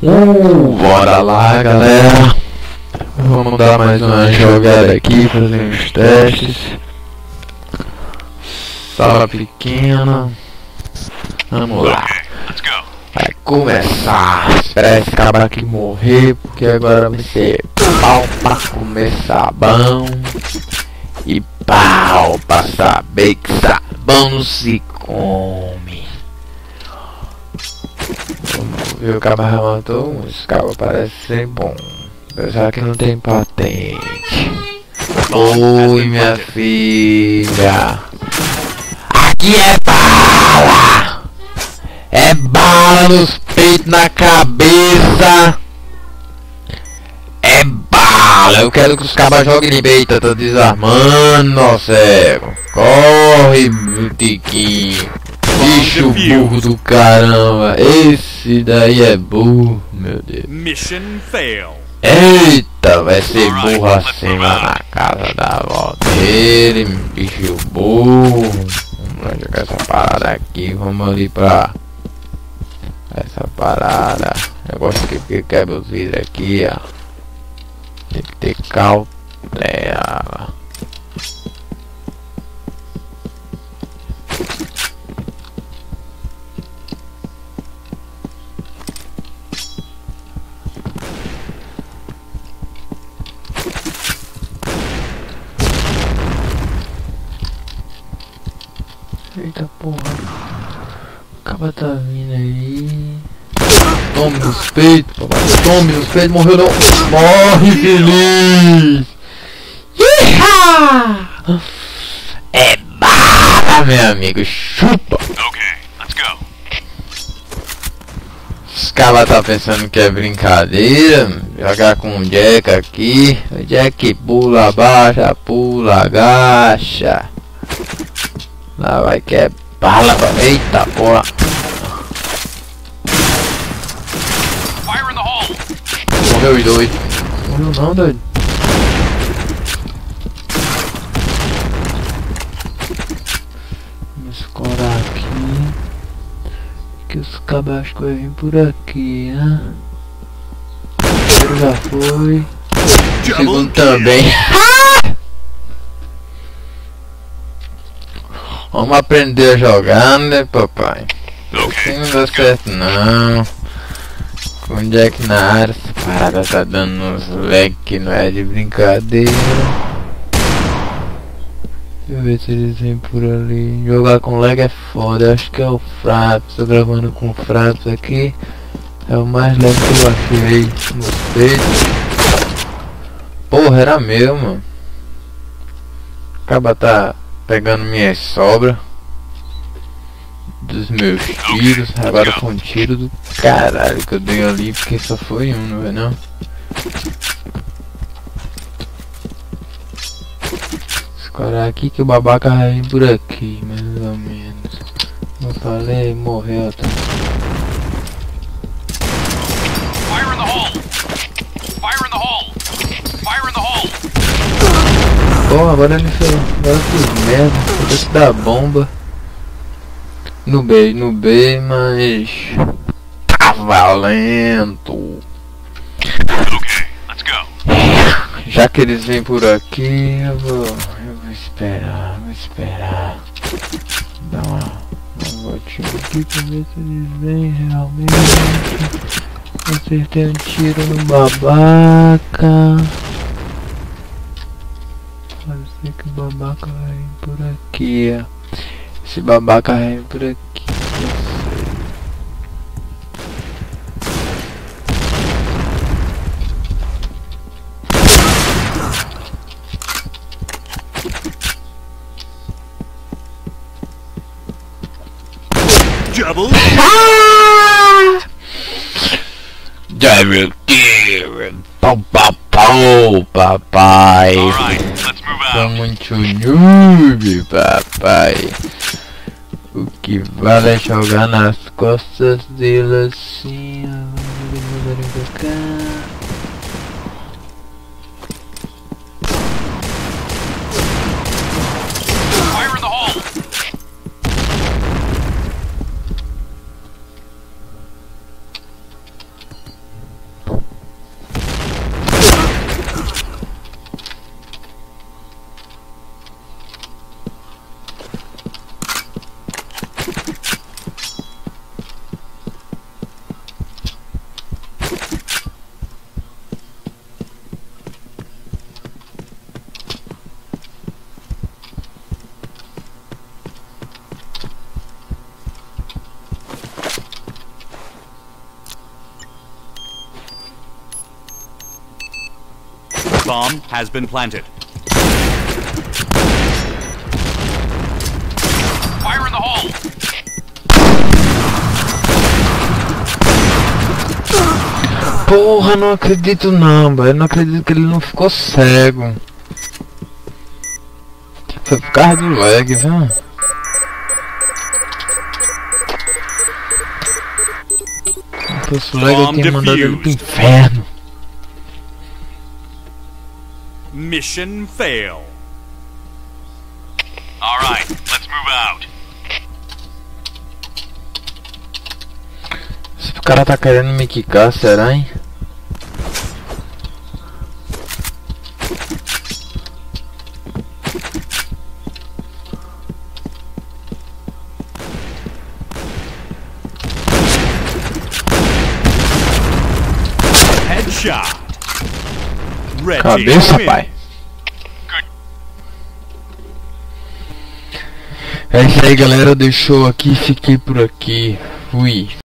Bora lá, galera. Vamos dar mais uma jogada aqui, fazer uns testes. Sala pequena. Vamos lá. Vai começar. Espera esse cabra aqui morrer, porque agora vai ser pau pra comer sabão. E pau pra saber que sabão não se come. Vamos ver, o cabra já matou um. Esse cabra parece ser bom. Apesar que não tem patente. Oi, minha filha. Aqui é bala! É bala nos peitos, na cabeça! É bala! Eu quero que os cabas joguem bem. Eita, tô desarmando, nossa cego. Corre, tiquinho. Bicho burro do caramba. Esse daí é burro, meu Deus. Mission fail. Eita, vai ser burro assim lá na casa da avó dele, bicho burro. Vamos jogar essa parada aqui, vamos ali pra essa parada. Eu gosto que quebra os vidros aqui, ó. Tem que ter cautela. Eita porra, o cara tá vindo aí. Tome nos peitos, papai. Tome nos peitos, morreu não. Morre feliz. Iha! É bala, meu amigo, chupa. Let's go. Os caras tá pensando que é brincadeira. Jogar com o Jack aqui. O Jack pula, abaixa, pula, agacha. Lá vai que é bala, eita porra. Fire in the hole. Morreu os dois. Morreu não, doido. Vamos escorar aqui. Que os cabas vai vir por aqui, né? O primeiro já foi. O segundo também. Vamos aprender a jogar, né, papai? Assim não dá certo não. Com o Jack na área, essa parada tá dando uns lag que não é de brincadeira. Deixa eu ver se eles vêm por ali. Jogar com lag é foda, acho que é o Fraps. Tô gravando com o Fraps aqui. É o mais leve que eu achei nos peitos. Porra, era meu, mano. Acaba tá pegando minhas sobras dos meus tiros. Agora foi um tiro do caralho que eu dei ali, porque só foi um, não é não? Escorar aqui que o babaca vai vir por aqui, mais ou menos. Como eu falei, morreu tá? Fire in the hole. Fire in the hole. Fire in the hole. Bom, agora ele fez. Agora eu fiz merda. Vou que dar bomba. No B, mas. Tá valendo. Let's go. Já que eles vêm por aqui, eu vou esperar, Dar uma voltinha aqui pra ver se eles vêm realmente. Acertei um tiro no babaca. Parece que o babaca vai vir por aqui, ó. Esse babaca vai vir por aqui. Double. Double kill. Pau, papai. Alright, let's move Sou out. muito noob, papai. O que vale é jogar nas costas dele assim. Vamos mandarem pra cá. Fire in the hole. Bomb has been planted. Fire in the hole! Porra, não acredito não, velho. Não acredito que ele não ficou cego. Foi por causa do lag, viu? Se fosse o lag, eu tinha mandado ele pro inferno. Mission fail. Alright, let's move out. Esse cara tá querendo me quicar, será, hein? Headshot. Red Cabeça, team pai. Good. É isso aí, galera. Deixou aqui, fiquei por aqui. Fui.